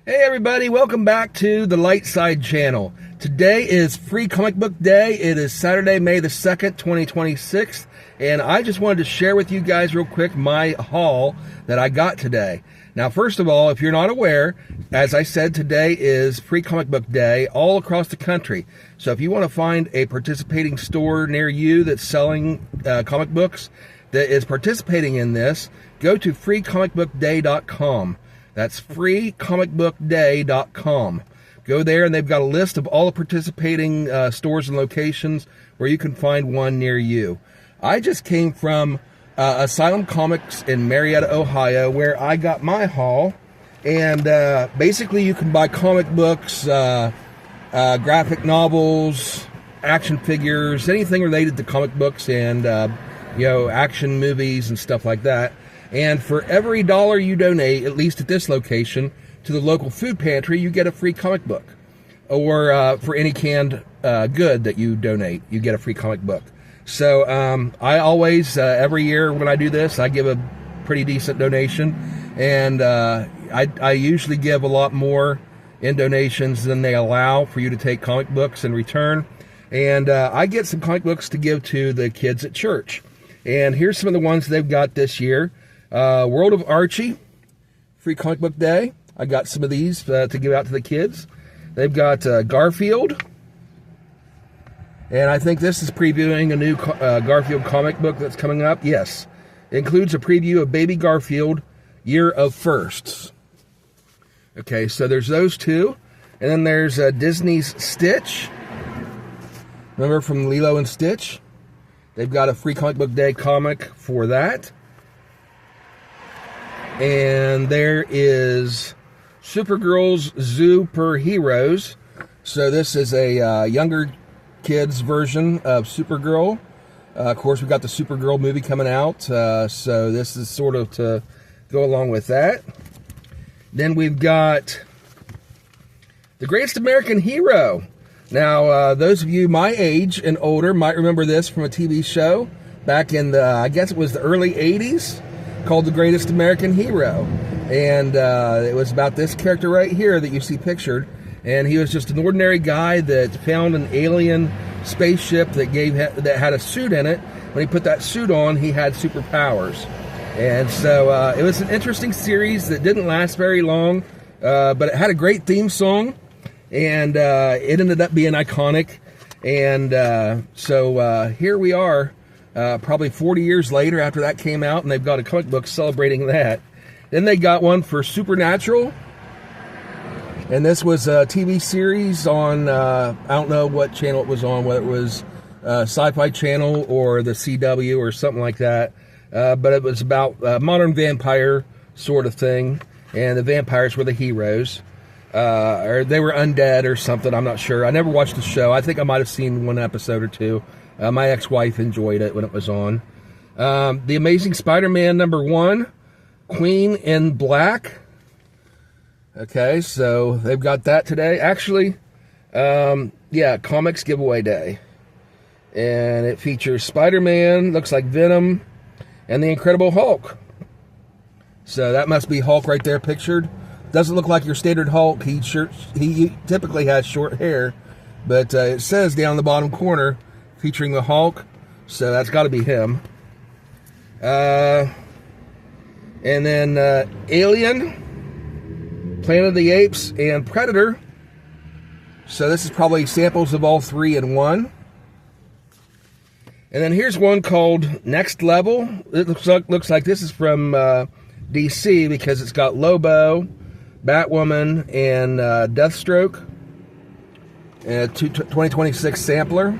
Hey everybody, welcome back to the Light Side channel. Today is Free Comic Book Day. It is Saturday, May the 2nd, 2026, and I just wanted to share with you guys real quick my haul that I got today. Now, first of all, if you're not aware, as I said, today is Free Comic Book Day all across the country. So if you want to find a participating store near you that's selling comic books that is participating in this, go to freecomicbookday.com. That's freecomicbookday.com. Go there, and they've got a list of all the participating stores and locations where you can find one near you. I just came from Asylum Comics in Marietta, Ohio, where I got my haul. And basically, you can buy comic books, graphic novels, action figures, anything related to comic books and action movies and stuff like that. And for every $1 you donate, at least at this location, to the local food pantry, you get a free comic book. Or for any canned good that you donate, you get a free comic book. So I always, every year when I do this, I give a pretty decent donation. And I usually give a lot more in donations than they allow for you to take comic books in return. And I get some comic books to give to the kids at church. And here's some of the ones they've got this year. World of Archie, Free Comic Book Day. I got some of these to give out to the kids. They've got Garfield. And I think this is previewing a new Garfield comic book that's coming up. Yes. It includes a preview of Baby Garfield, Year of Firsts. Okay, so there's those two. And then there's Disney's Stitch. Remember from Lilo and Stitch? They've got a Free Comic Book Day comic for that. And there is Supergirl's Zoo-Per-Heroes. So this is a younger kids version of Supergirl. Of course, we've got the Supergirl movie coming out. So this is sort of to go along with that. Then we've got The Greatest American Hero. Now, those of you my age and older might remember this from a TV show back in the, I guess it was the early 80s, called The Greatest American Hero. And it was about this character right here that you see pictured. And he was just an ordinary guy that found an alien spaceship that had a suit in it. When he put that suit on, he had superpowers. And so it was an interesting series that didn't last very long, but it had a great theme song. And it ended up being iconic. And so here we are, probably 40 years later after that came out, and they've got a comic book celebrating that. Then they got one for Supernatural. And this was a TV series on, I don't know what channel it was on, whether it was Sci-Fi Channel or the CW or something like that. But it was about a modern vampire sort of thing. And the vampires were the heroes. Or they were undead or something, I'm not sure. I never watched the show. I think I might have seen one episode or two. My ex-wife enjoyed it when it was on. The Amazing Spider-Man #1, Queen in Black. Okay, so they've got that today. Actually, comics giveaway day. And it features Spider-Man, looks like Venom, and the Incredible Hulk. So that must be Hulk right there pictured. Doesn't look like your standard Hulk. He typically has short hair, but it says down in the bottom corner, featuring the Hulk, so that's got to be him. And then Alien, Planet of the Apes, and Predator. So this is probably samples of all three in one. And then here's one called Next Level. It looks like this is from DC because it's got Lobo, Batwoman, and Deathstroke. And a 2026 sampler.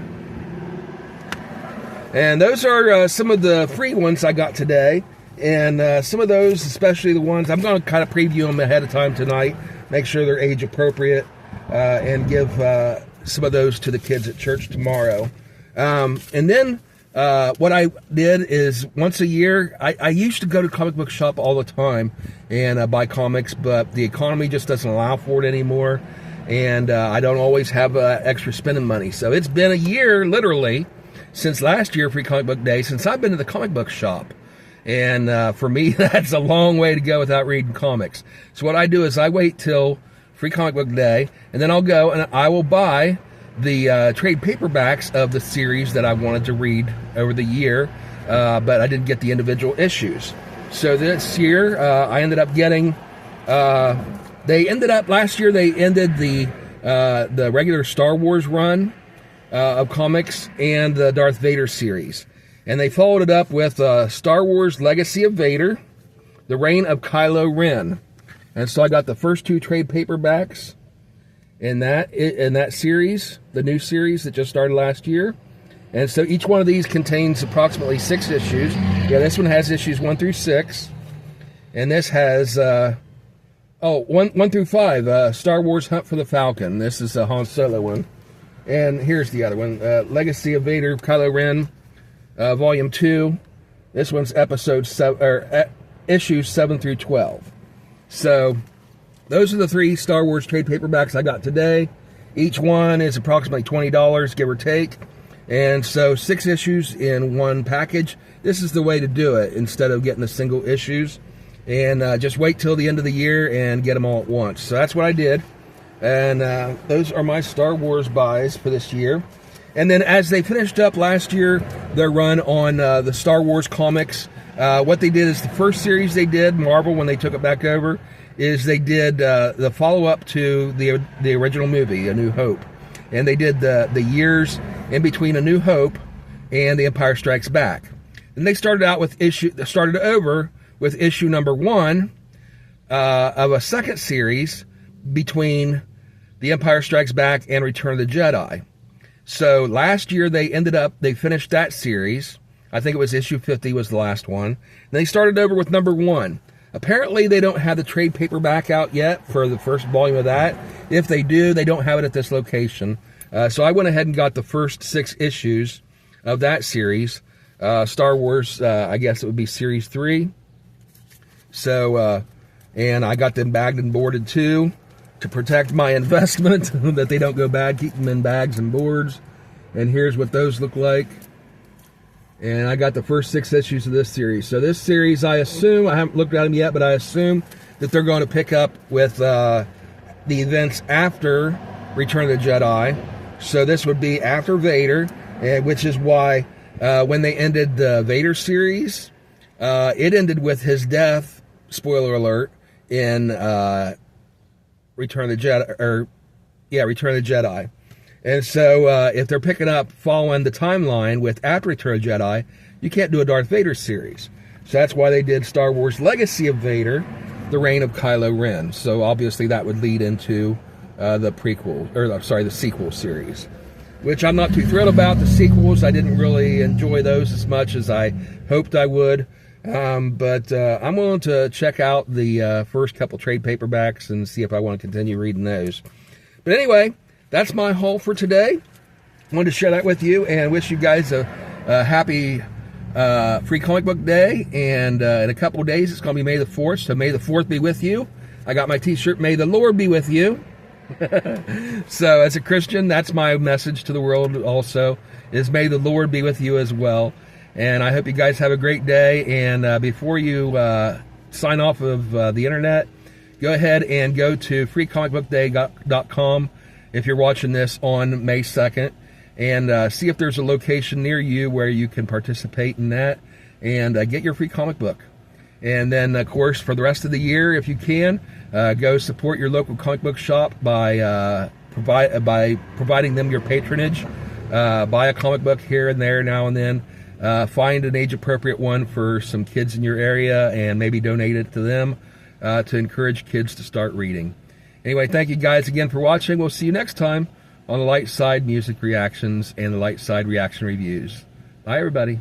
And those are some of the free ones I got today. And some of those, especially the ones, I'm going to kind of preview them ahead of time tonight. Make sure they're age appropriate. And give some of those to the kids at church tomorrow. And then what I did is once a year, I used to go to comic book shop all the time and buy comics. But the economy just doesn't allow for it anymore. And I don't always have extra spending money. So it's been a year, literally, since last year, Free Comic Book Day, since I've been to the comic book shop. And for me, that's a long way to go without reading comics. So what I do is I wait till Free Comic Book Day, and then I'll go and I will buy the trade paperbacks of the series that I wanted to read over the year, but I didn't get the individual issues. So this year, I ended up getting, last year they ended the regular Star Wars run of comics and the Darth Vader series. And they followed it up with Star Wars Legacy of Vader, The Reign of Kylo Ren. And so I got the first 2 trade paperbacks in that series, the new series that just started last year. And so each one of these contains approximately 6 issues. Yeah, this one has issues 1 through 6. And this has, 1 through 5, Star Wars Hunt for the Falcon. This is a Han Solo one. And here's the other one, Legacy of Vader, Kylo Ren, Volume 2. This one's issues 7 through 12. So those are the 3 Star Wars trade paperbacks I got today. Each one is approximately $20, give or take. And so 6 issues in one package. This is the way to do it instead of getting the single issues. And just wait till the end of the year and get them all at once. So that's what I did. And those are my Star Wars buys for this year. And then as they finished up last year, their run on the Star Wars comics, what they did is the first series they did, Marvel, when they took it back over, is they did the follow-up to the original movie, A New Hope. And they did the years in between A New Hope and The Empire Strikes Back. And they started over with issue number 1 of a second series between The Empire Strikes Back and Return of the Jedi. So last year they finished that series. I think it was issue 50 was the last one. And they started over with number 1. Apparently they don't have the trade paperback out yet for the first volume of that. If they do, they don't have it at this location. So I went ahead and got the first 6 issues of that series. Star Wars, I guess it would be series 3. So, and I got them bagged and boarded too, to protect my investment, that they don't go bad, keep them in bags and boards. And here's what those look like. And I got the first 6 issues of this series. So this series, I assume, I haven't looked at them yet, but I assume that they're going to pick up with the events after Return of the Jedi. So this would be after Vader, which is why when they ended the Vader series, it ended with his death, spoiler alert, in Return of the Jedi, Return of the Jedi. And so if they're picking up following the timeline with after Return of the Jedi, you can't do a Darth Vader series. So that's why they did Star Wars Legacy of Vader, The Reign of Kylo Ren. So obviously that would lead into the sequel series, which I'm not too thrilled about. The sequels, I didn't really enjoy those as much as I hoped I would. But I'm willing to check out the first couple trade paperbacks and see if I want to continue reading those. But anyway, that's my haul for today. I wanted to share that with you and wish you guys a happy Free Comic Book Day. And in a couple of days, it's going to be May the 4th. So May the 4th be with you. I got my t-shirt, May the Lord be with you. So as a Christian, that's my message to the world also, is may the Lord be with you as well. And I hope you guys have a great day. And before you sign off of the internet, go ahead and go to freecomicbookday.com if you're watching this on May 2nd, and see if there's a location near you where you can participate in that and get your free comic book. And then, of course, for the rest of the year, if you can, go support your local comic book shop by providing them your patronage. Buy a comic book here and there now and then. Find an age-appropriate one for some kids in your area and maybe donate it to them to encourage kids to start reading. Anyway, thank you guys again for watching. We'll see you next time on the Light Side Music Reactions and the Light Side Reaction Reviews. Bye, everybody.